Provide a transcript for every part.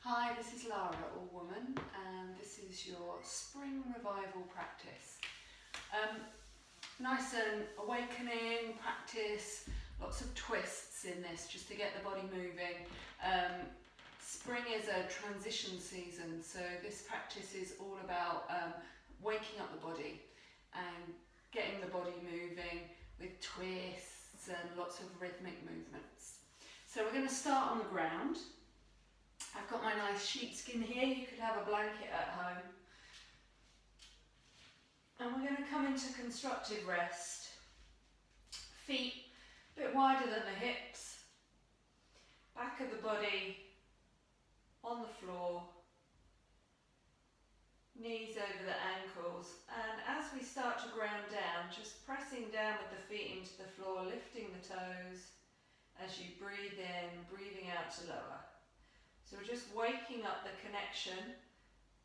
Hi, this is Lara Allwoman, and this is your spring revival practice. Nice and awakening practice, lots of twists in this just to get the body moving. Spring is a transition season, so this practice is all about waking up the body and getting the body moving with twists and lots of rhythmic movements. So we're going to start on the ground. I've got my nice sheepskin here, you could have a blanket at home. And we're going to come into constructive rest. Feet a bit wider than the hips. Back of the body on the floor. Knees over the ankles. And as we start to ground down, just pressing down with the feet into the floor, lifting the toes as you breathe in, breathing out to lower. So we're just waking up the connection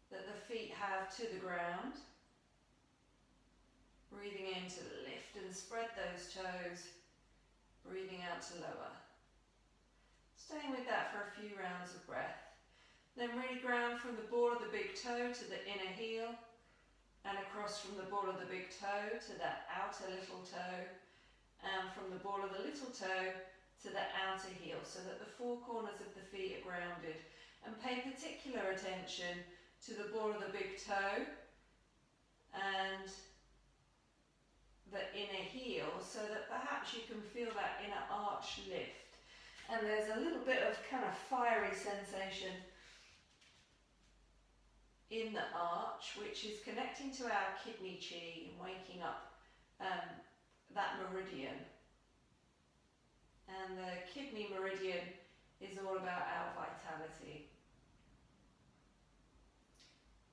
that the feet have to the ground. Breathing in to lift and spread those toes. Breathing out to lower. Staying with that for a few rounds of breath. Then really ground from the ball of the big toe to the inner heel. And across from the ball of the big toe to that outer little toe. And from the ball of the little toe to the outer heel, so that the four corners of the feet are grounded. And pay particular attention to the ball of the big toe and the inner heel, so that perhaps you can feel that inner arch lift. And there's a little bit of kind of fiery sensation in the arch, which is connecting to our kidney chi and waking up that meridian. And the kidney meridian is all about our vitality.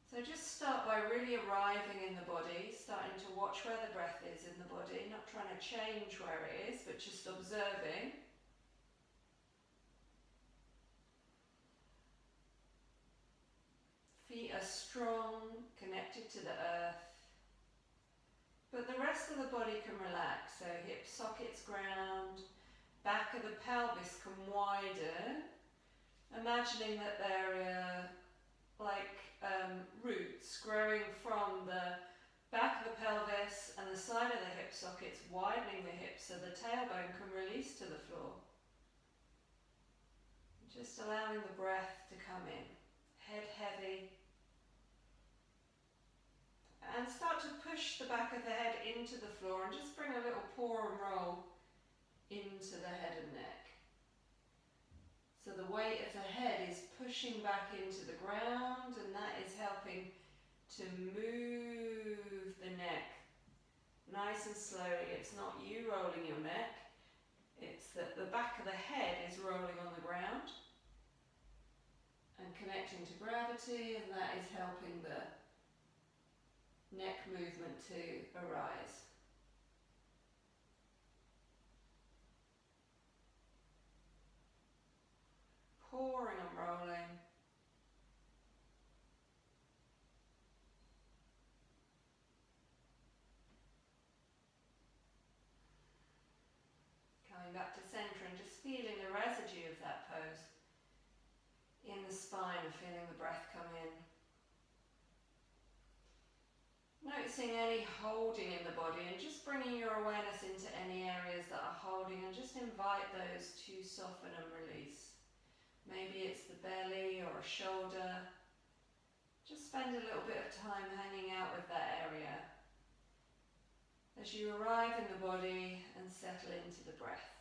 So just start by really arriving in the body, starting to watch where the breath is in the body, not trying to change where it is, but just observing. Feet are strong, connected to the earth. But the rest of the body can relax, so hip sockets ground. Back of the pelvis can widen, imagining that they're like roots growing from the back of the pelvis and the side of the hip sockets, widening the hips so the tailbone can release to the floor. Just allowing the breath to come in, head heavy. And start to push the back of the head into the floor and just bring a little pour and roll into the head and neck. So the weight of the head is pushing back into the ground, and that is helping to move the neck nice and slowly. It's not you rolling your neck, it's that the back of the head is rolling on the ground and connecting to gravity, and that is helping the neck movement to arise. Pouring and rolling. Coming back to centre and just feeling the residue of that pose in the spine and feeling the breath come in. Noticing any holding in the body and just bringing your awareness into any areas that are holding, and just invite those to soften and release. Maybe it's the belly or a shoulder. Just spend a little bit of time hanging out with that area as you arrive in the body and settle into the breath.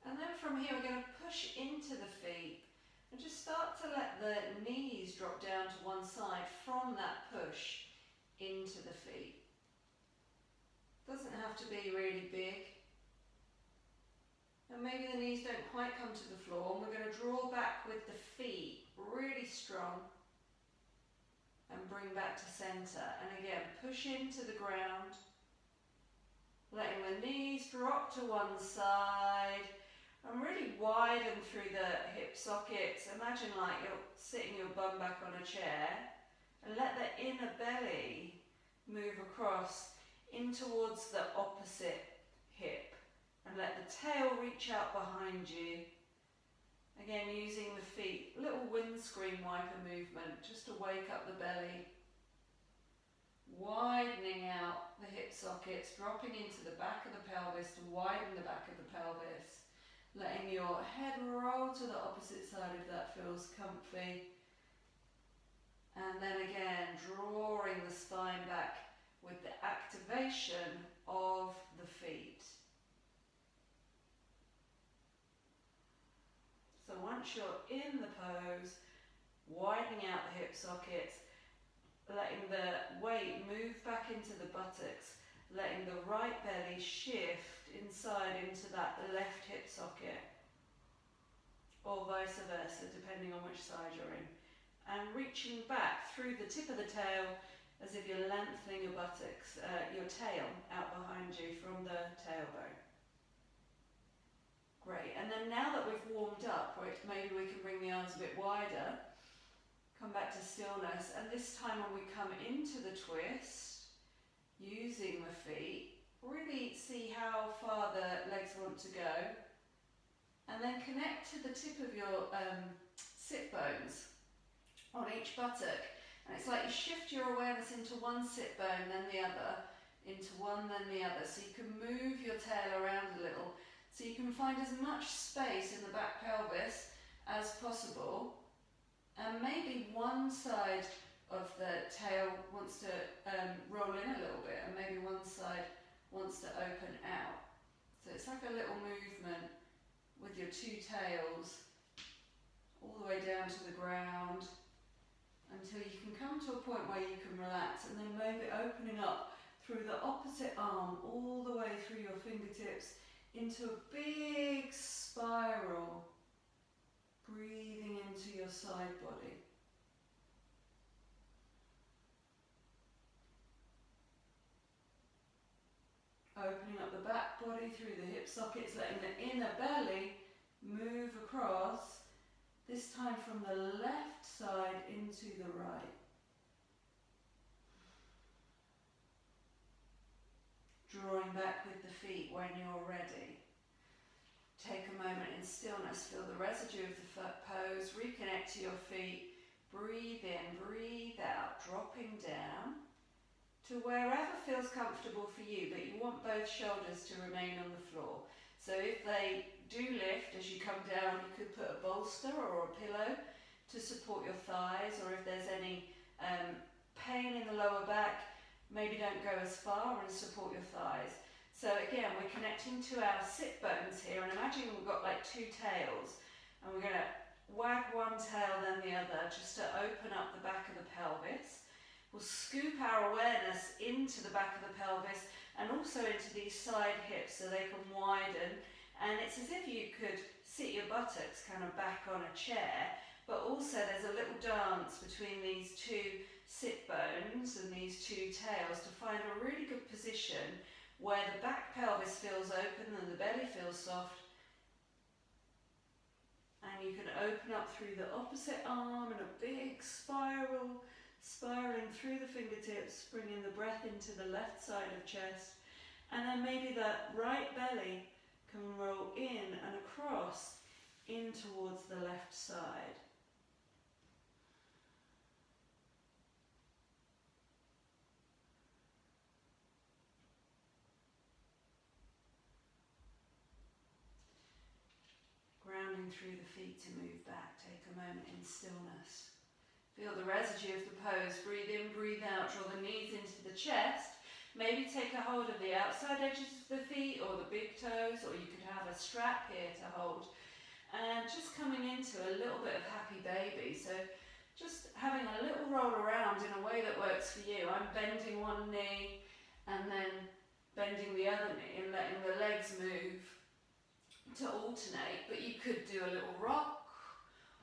And then from here we're going to push into the feet and just start to let the knees drop down to one side from that push into the feet. Doesn't have to be really big. And maybe the knees don't quite come to the floor, and we're going to draw back with the feet really strong and bring back to centre. And again, push into the ground, letting the knees drop to one side. And really widen through the hip sockets. Imagine like you're sitting your bum back on a chair, and let the inner belly move across in towards the opposite hip and let the tail reach out behind you. Again, using the feet, little windscreen wiper movement just to wake up the belly. Widening out the hip sockets, dropping into the back of the pelvis to widen the back of the pelvis. Letting your head roll to the opposite side if that feels comfy. And then again, drawing the spine back with the activation of the feet. So once you're in the pose, widening out the hip sockets, letting the weight move back into the buttocks, letting the right belly shift inside into that left hip socket, or vice versa, depending on which side you're in. And reaching back through the tip of the tail as if you're lengthening your buttocks, your tail out behind you from the tailbone. Great, and then now that we've warmed up, maybe we can bring the arms a bit wider, come back to stillness, and this time when we come into the twist, using the feet, really see how far the legs want to go, and then connect to the tip of your sit bones on each buttock, and it's like you shift your awareness into one sit bone, then the other, into one, then the other, so you can move your tail around a little, so you can find as much space in the back pelvis as possible, and maybe one side of the tail wants to roll in a little bit, and maybe one side wants to open out. So it's like a little movement with your two tails all the way down to the ground until you can come to a point where you can relax, and then maybe opening up through the opposite arm all the way through your fingertips into a big spiral, breathing into your side body. Opening up the back body through the hip sockets, letting the inner belly move across, this time from the left side into the right. Drawing back with the feet when you're ready. Take a moment in stillness, feel the residue of the pose, reconnect to your feet, breathe in, breathe out, dropping down to wherever feels comfortable for you, but you want both shoulders to remain on the floor. So if they do lift as you come down, you could put a bolster or a pillow to support your thighs, or if there's any pain in the lower back, maybe don't go as far and support your thighs. So again, we're connecting to our sit bones here, and imagine we've got like two tails, and we're going to wag one tail then the other just to open up the back of the pelvis. We'll scoop our awareness into the back of the pelvis and also into these side hips so they can widen, and it's as if you could sit your buttocks kind of back on a chair, but also there's a little dance between these two sit bones and these two tails to find a really good position where the back pelvis feels open and the belly feels soft, and you can open up through the opposite arm in a big spiral, spiraling through the fingertips, bringing the breath into the left side of chest, and then maybe that right belly can roll in and across in towards the left side. Grounding through the feet to move back, take a moment in stillness. Feel the residue of the pose, breathe in, breathe out, draw the knees into the chest. Maybe take a hold of the outside edges of the feet or the big toes, or you could have a strap here to hold. And just coming into a little bit of happy baby. So just having a little roll around in a way that works for you. I'm bending one knee and then bending the other knee and letting the legs move to alternate. But you could do a little rock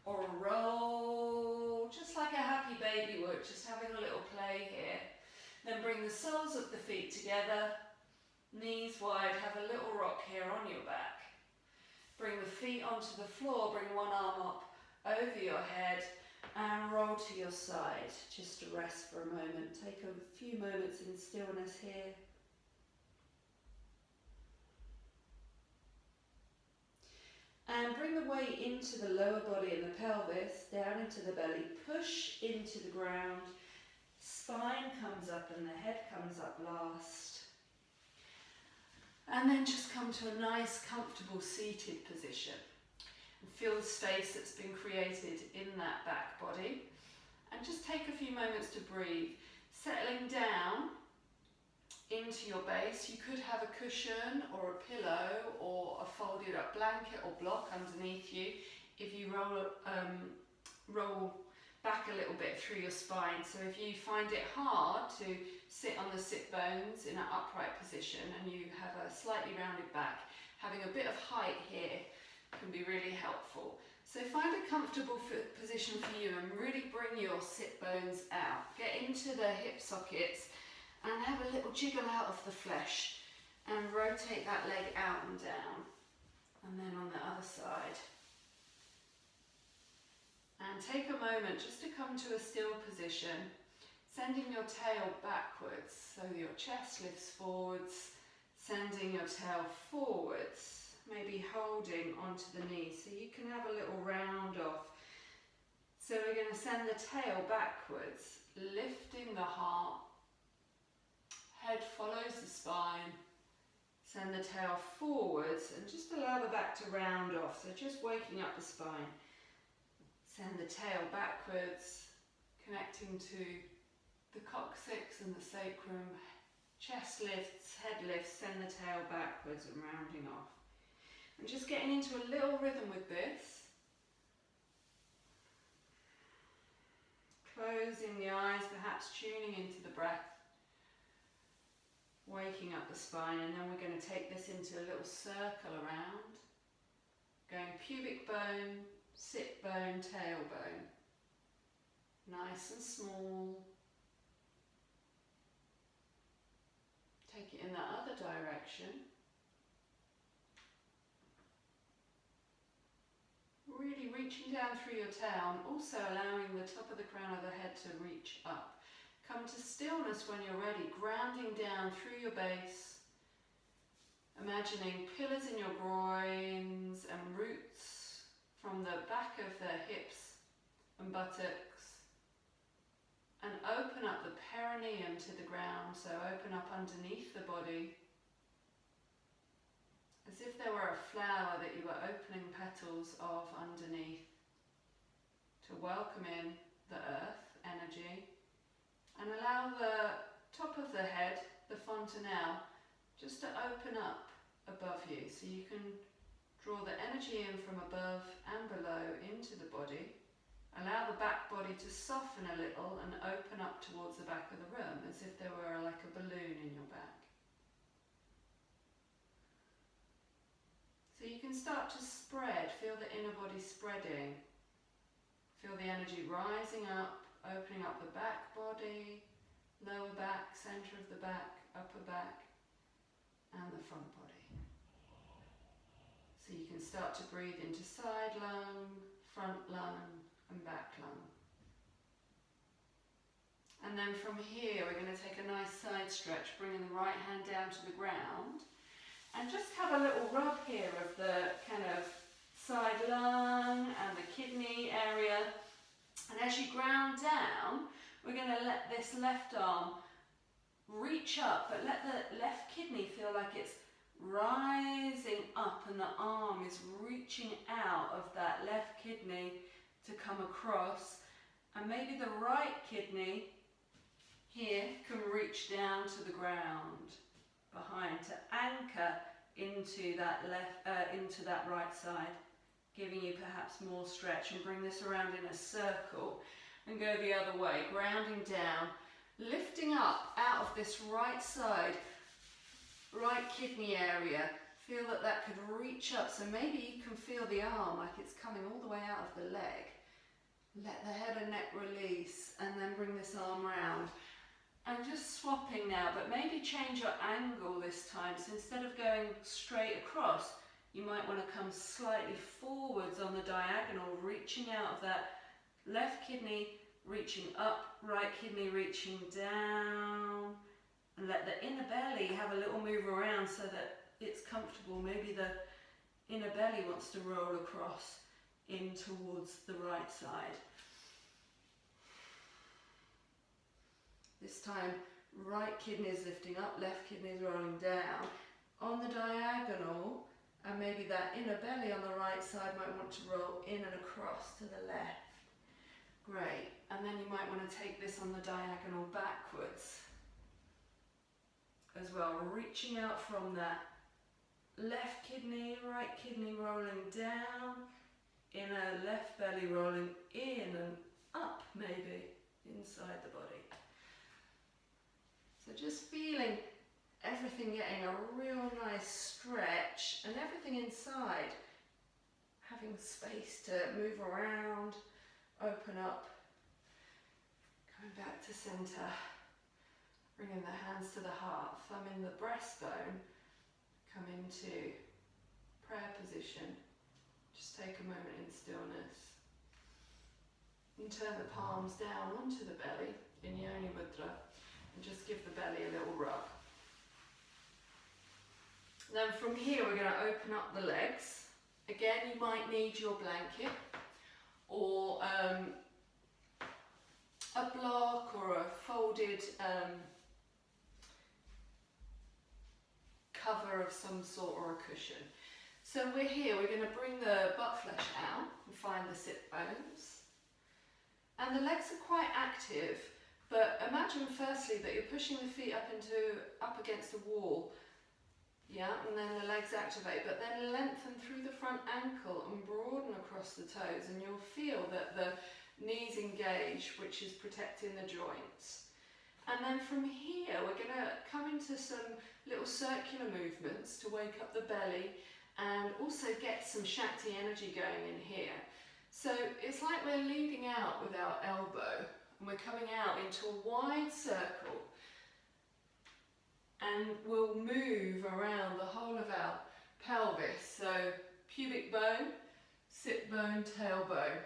or a roll, just like a happy baby would, just having a little play here. Then bring the soles of the feet together, knees wide, have a little rock here on your back. Bring the feet onto the floor, bring one arm up over your head, And roll to your side, just to rest for a moment. Take a few moments in stillness here. And bring the weight into the lower body and the pelvis, down into the belly. Push into the ground. Spine comes up and the head comes up last. And then just come to a nice, comfortable seated position. And feel the space that's been created in that back body. And just take a few moments to breathe. Settling down into your base. You could have a cushion or a pillow or a folded up blanket or block underneath you if you roll back a little bit through your spine. So if you find it hard to sit on the sit bones in an upright position and you have a slightly rounded back, having a bit of height here can be really helpful. So find a comfortable position for you and really bring your sit bones out. Get into the hip sockets and have a little jiggle out of the flesh and rotate that leg out and down. And then on the other side. And take a moment just to come to a still position, sending your tail backwards so your chest lifts forwards, sending your tail forwards, maybe holding onto the knee so you can have a little round off. So we're going to send the tail backwards, lifting the heart, head follows the spine, send the tail forwards and just allow the back to round off, so just waking up the spine. Send the tail backwards, connecting to the coccyx and the sacrum, chest lifts, head lifts, send the tail backwards and rounding off. And just getting into a little rhythm with this. Closing the eyes, perhaps tuning into the breath, waking up the spine, and then we're going to take this into a little circle around, going pubic bone, sit bone, tailbone, nice and small. Take it in the other direction. Really reaching down through your tail and also allowing the top of the crown of the head to reach up. Come to stillness when you're ready, grounding down through your base, imagining pillars in your groins and roots from the back of the hips and buttocks, and open up the perineum to the ground, so open up underneath the body, as if there were a flower that you were opening petals of underneath, to welcome in the earth energy, and allow the top of the head, the fontanelle, just to open up above you, so you can draw the energy in from above and below into the body. Allow the back body to soften a little and open up towards the back of the room, as if there were like a balloon in your back. So you can start to spread, feel the inner body spreading. Feel the energy rising up, opening up the back body, lower back, centre of the back, upper back, and the front body. So you can start to breathe into side lung, front lung, and back lung. And then from here, we're going to take a nice side stretch, bringing the right hand down to the ground. And just have a little rub here of the kind of side lung and the kidney area. And as you ground down, we're going to let this left arm reach up, but let the left kidney feel like it's rising up and the arm is reaching out of that left kidney to come across, and maybe the right kidney here can reach down to the ground behind to anchor into that into that right side, giving you perhaps more stretch, and bring this around in a circle and go the other way, grounding down, lifting up out of this right side, right kidney area. Feel that that could reach up, so maybe you can feel the arm like it's coming all the way out of the leg. Let the head and neck release, and then bring this arm round. And just swapping now, but maybe change your angle this time. So instead of going straight across, you might want to come slightly forwards on the diagonal, reaching out of that left kidney reaching up, right kidney reaching down, and let the inner belly have a little move around so that it's comfortable. Maybe the inner belly wants to roll across in towards the right side. This time, right kidney is lifting up, left kidney is rolling down. On the diagonal, and maybe that inner belly on the right side might want to roll in and across to the left. Great. And then you might want to take this on the diagonal backwards as well, reaching out from that left kidney, right kidney rolling down, inner left belly rolling in and up, maybe inside the body. So just feeling everything getting a real nice stretch and everything inside having space to move around, open up, coming back to center, bringing the hands to the heart, thumb in the breastbone, come into prayer position. Just take a moment in stillness. And turn the palms down onto the belly in Yoni Mudra and just give the belly a little rub. Then from here we're going to open up the legs. Again, you might need your blanket or a block or a folded cover of some sort or a cushion. So we're here, we're going to bring the butt flesh out and find the sit bones. And the legs are quite active, but imagine firstly that you're pushing the feet up against a wall. Yeah, and then the legs activate, but then lengthen through the front ankle and broaden across the toes, and you'll feel that the knees engage, which is protecting the joints. And then from here, we're going to come into some little circular movements to wake up the belly and also get some Shakti energy going in here. So it's like we're leading out with our elbow, and we're coming out into a wide circle. And we'll move around the whole of our pelvis, so pubic bone, sit bone, tailbone.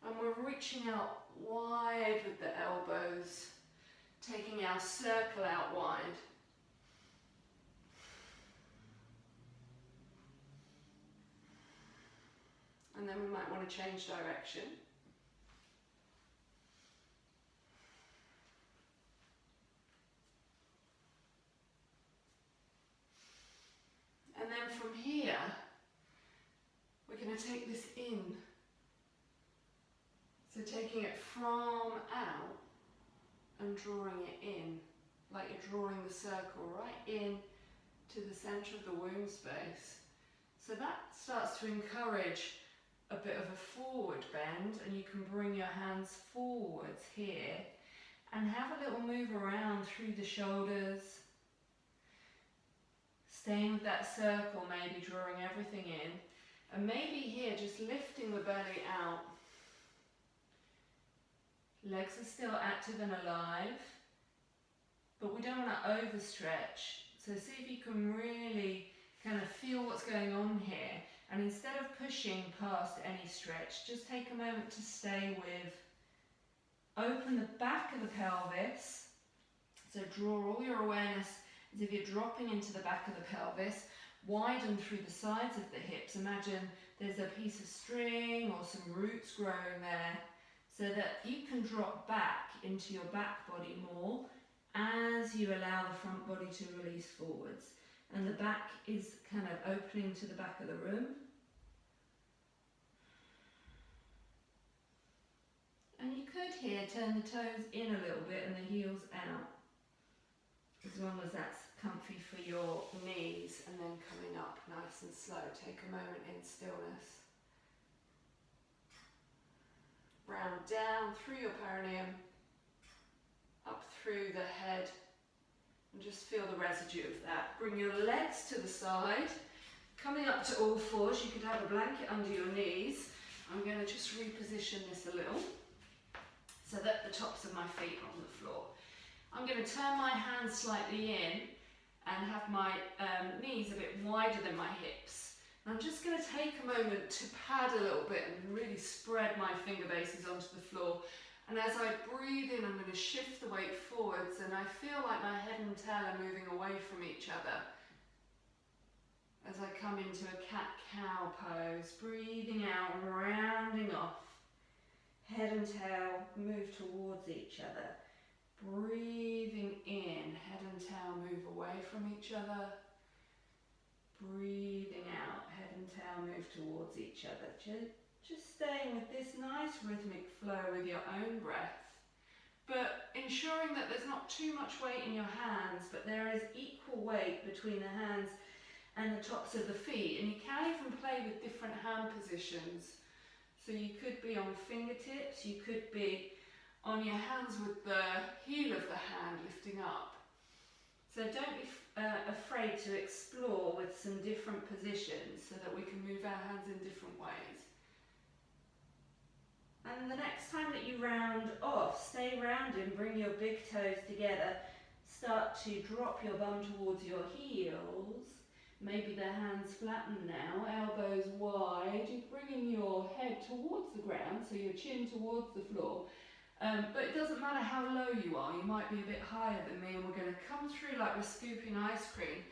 And we're reaching out wide with the elbows, taking our circle out wide. And then we might want to change direction. And then from here, we're going to take this in. So taking it from out and drawing it in, like you're drawing the circle right in to the center of the womb space. So that starts to encourage a bit of a forward bend, and you can bring your hands forwards here and have a little move around through the shoulders. Staying with that circle, maybe drawing everything in, and maybe here just lifting the belly out. Legs are still active and alive, but we don't want to overstretch. So see if you can really kind of feel what's going on here, and instead of pushing past any stretch, just take a moment to stay with. Open the back of the pelvis, so draw all your awareness as if you're dropping into the back of the pelvis, widen through the sides of the hips. Imagine there's a piece of string or some roots growing there, so that you can drop back into your back body more as you allow the front body to release forwards. And the back is kind of opening to the back of the room. And you could here turn the toes in a little bit and the heels out, as long as that's comfy for your knees, and then coming up nice and slow. Take a moment in stillness. Round down through your perineum, up through the head, and just feel the residue of that. Bring your legs to the side, coming up to all fours. You could have a blanket under your knees. I'm going to just reposition this a little so that the tops of my feet are on the floor. I'm going to turn my hands slightly in and have my knees a bit wider than my hips. And I'm just going to take a moment to pad a little bit and really spread my finger bases onto the floor. And as I breathe in, I'm going to shift the weight forwards, and I feel like my head and tail are moving away from each other. As I come into a cat-cow pose, breathing out, rounding off. Head and tail move towards each other. Breathing in, head and tail move away from each other. Breathing out, head and tail move towards each other. Just staying with this nice rhythmic flow with your own breath, but ensuring that there's not too much weight in your hands, but there is equal weight between the hands and the tops of the feet. And you can even play with different hand positions. So you could be on fingertips, you could be on your hands with the heel of the hand lifting up. So don't be afraid to explore with some different positions so that we can move our hands in different ways. And the next time that you round off, stay rounding, bring your big toes together, start to drop your bum towards your heels. Maybe the hands flatten now, elbows wide. You're bringing your head towards the ground, so your chin towards the floor. But it doesn't matter how low you are, you might be a bit higher than me, and we're going to come through like we're scooping ice cream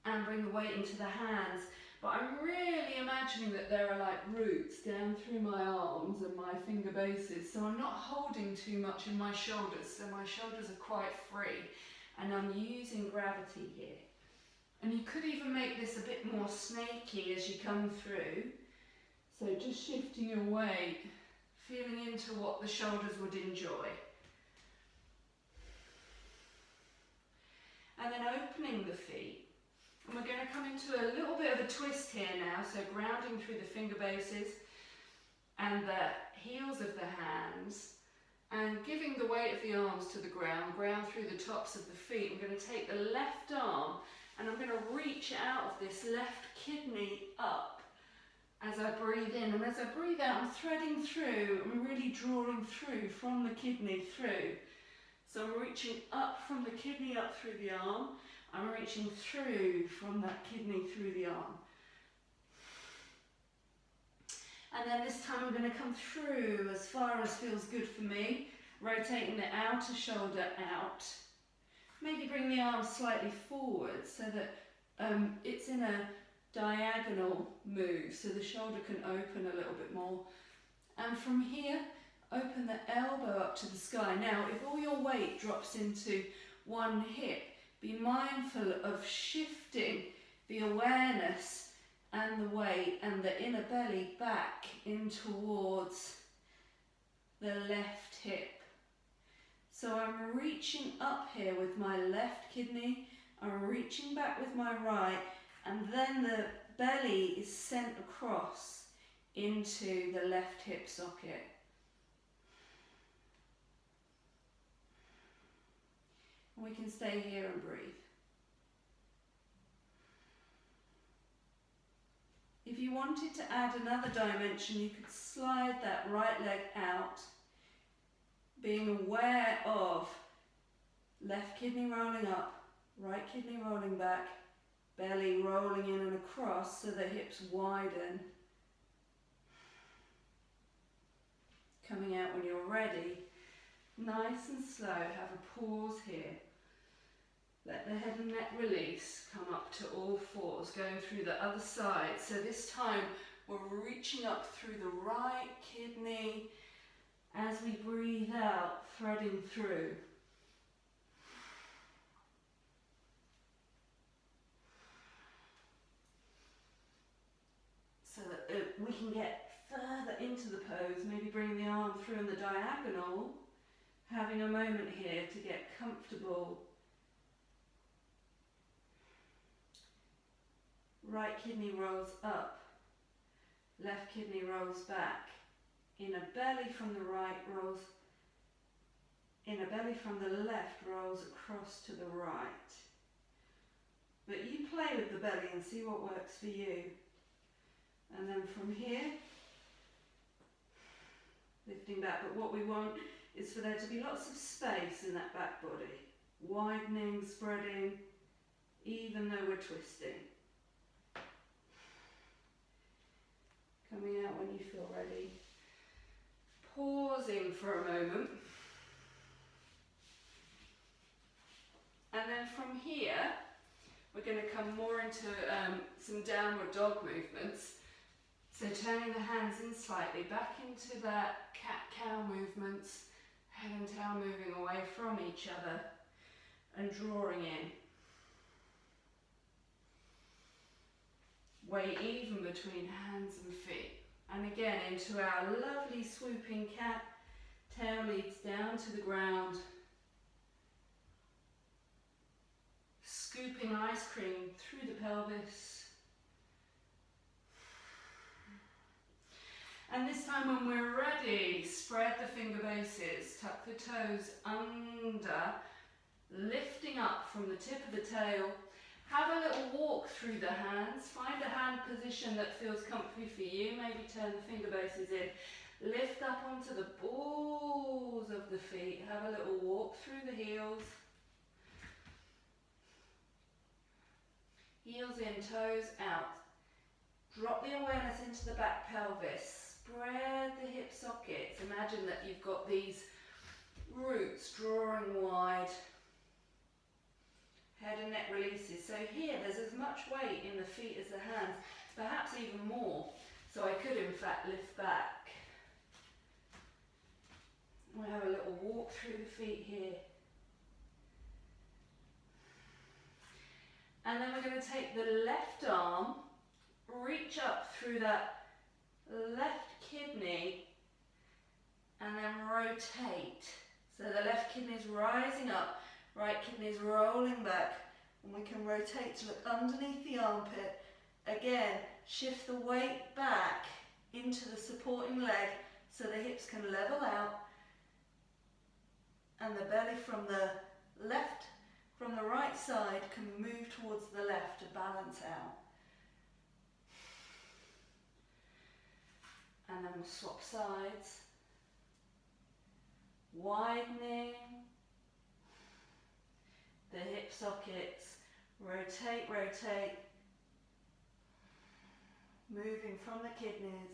and bring the weight into the hands. But I'm really imagining that there are like roots down through my arms and my finger bases, so I'm not holding too much in my shoulders, so my shoulders are quite free, and I'm using gravity here. And you could even make this a bit more snaky as you come through. So just shifting your weight, feeling into what the shoulders would enjoy. And then opening the feet. And we're going to come into a little bit of a twist here now, so grounding through the finger bases and the heels of the hands, and giving the weight of the arms to the ground, ground through the tops of the feet. I'm going to take the left arm and I'm going to reach out of this left kidney up as I breathe in. And as I breathe out, I'm threading through, I'm really drawing through from the kidney through. So I'm reaching up from the kidney up through the arm. I'm reaching through from that kidney through the arm. And then this time I'm going to come through as far as feels good for me, rotating the outer shoulder out. Maybe bring the arm slightly forward so that it's in a diagonal move, so the shoulder can open a little bit more. And from here, open the elbow up to the sky. Now, if all your weight drops into one hip, be mindful of shifting the awareness and the weight and the inner belly back in towards the left hip. So I'm reaching up here with my left kidney, I'm reaching back with my right, and then the belly is sent across into the left hip socket. And we can stay here and breathe. If you wanted to add another dimension, you could slide that right leg out, being aware of left kidney rolling up, right kidney rolling back, belly rolling in and across so the hips widen. Coming out when you're ready. Nice and slow, have a pause here. Let the head and neck release, come up to all fours, going through the other side. So this time we're reaching up through the right kidney as we breathe out, threading through. So that we can get further into the pose, maybe bring the arm through in the diagonal, having a moment here to get comfortable. Right kidney rolls up, left kidney rolls back, inner belly from the right rolls, inner belly from the left rolls across to the right. But you play with the belly and see what works for you. And then from here, lifting back, but what we want is for there to be lots of space in that back body, widening, spreading, even though we're twisting. Coming out when you feel ready. Pausing for a moment. And then from here, we're going to come more into some downward dog movements. So turning the hands in slightly, back into that cat-cow movements, head and tail moving away from each other and drawing in. Weight even between hands and feet. And again into our lovely swooping cat, tail leads down to the ground. Scooping ice cream through the pelvis. And this time when we're ready, spread the finger bases, tuck the toes under, lifting up from the tip of the tail. Have a little walk through the hands, find a hand position that feels comfy for you, maybe turn the finger bases in. Lift up onto the balls of the feet, have a little walk through the heels. Heels in, toes out. Drop the awareness into the back pelvis. Spread the hip sockets. Imagine that you've got these roots drawing wide. Head and neck releases. So here there's as much weight in the feet as the hands, perhaps even more. So I could in fact lift back. We'll have a little walk through the feet here. And then we're going to take the left arm, reach up through that left kidney, and then rotate. So the left kidney is rising up, right kidney is rolling back, and we can rotate to look underneath the armpit. Again, shift the weight back into the supporting leg so the hips can level out, and the belly from the right side can move towards the left to balance out. And then we'll swap sides. Widening the hip sockets. Rotate, rotate. Moving from the kidneys.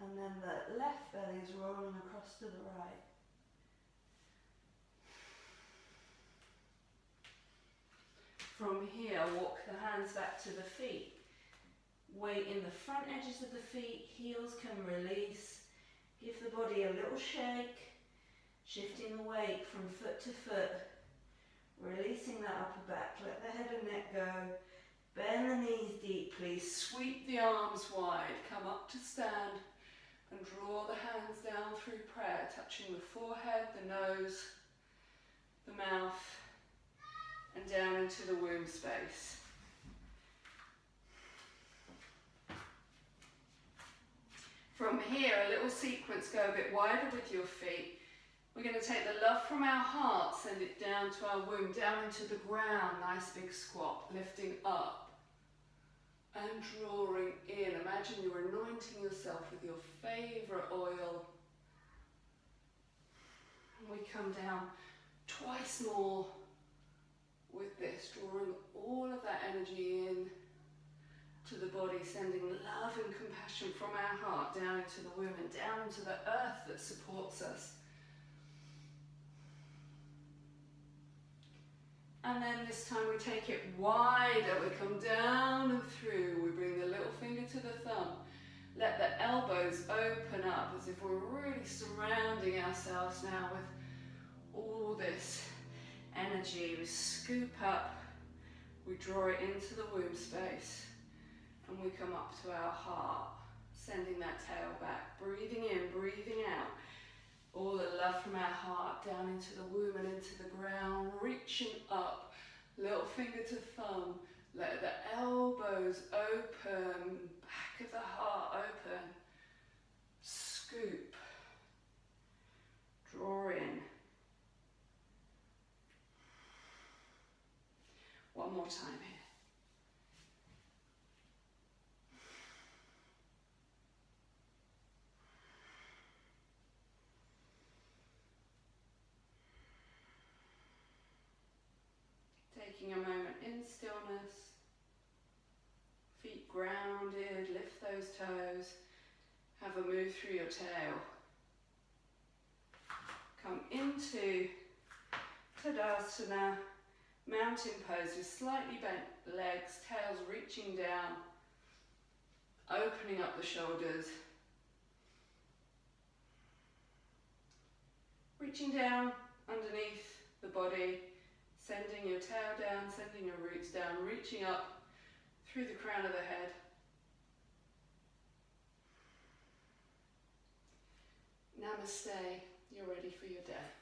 And then the left belly is rolling across to the right. From here, walk the hands back to the feet. Weight in the front edges of the feet, heels can release. Give the body a little shake, shifting the weight from foot to foot. Releasing that upper back, let the head and neck go. Bend the knees deeply, sweep the arms wide, come up to stand. And draw the hands down through prayer, touching the forehead, the nose, the mouth, and down into the womb space. From here, a little sequence, go a bit wider with your feet. We're going to take the love from our heart, send it down to our womb, down into the ground, nice big squat, lifting up. And drawing in. Imagine you're anointing yourself with your favourite oil. And we come down twice more with this, drawing all of that energy in to the body, sending love and compassion from our heart down into the womb and down into the earth that supports us. And then this time we take it wider, we come down and through, we bring the little finger to the thumb, let the elbows open up as if we're really surrounding ourselves now with all this energy. We scoop up, we draw it into the womb space, and we come up to our heart, sending that tail back, breathing in, breathing out. All the love from our heart down into the womb and into the ground, reaching up, little finger to thumb, let the elbows open, back of the heart open, scoop, draw in. One more time here. taking a moment in stillness, feet grounded, lift those toes, have a move through your tail. Come into Tadasana, mountain pose with slightly bent legs, tails reaching down, opening up the shoulders. Reaching down underneath the body, sending your tail down, sending your roots down, reaching up through the crown of the head. Namaste, you're ready for your day.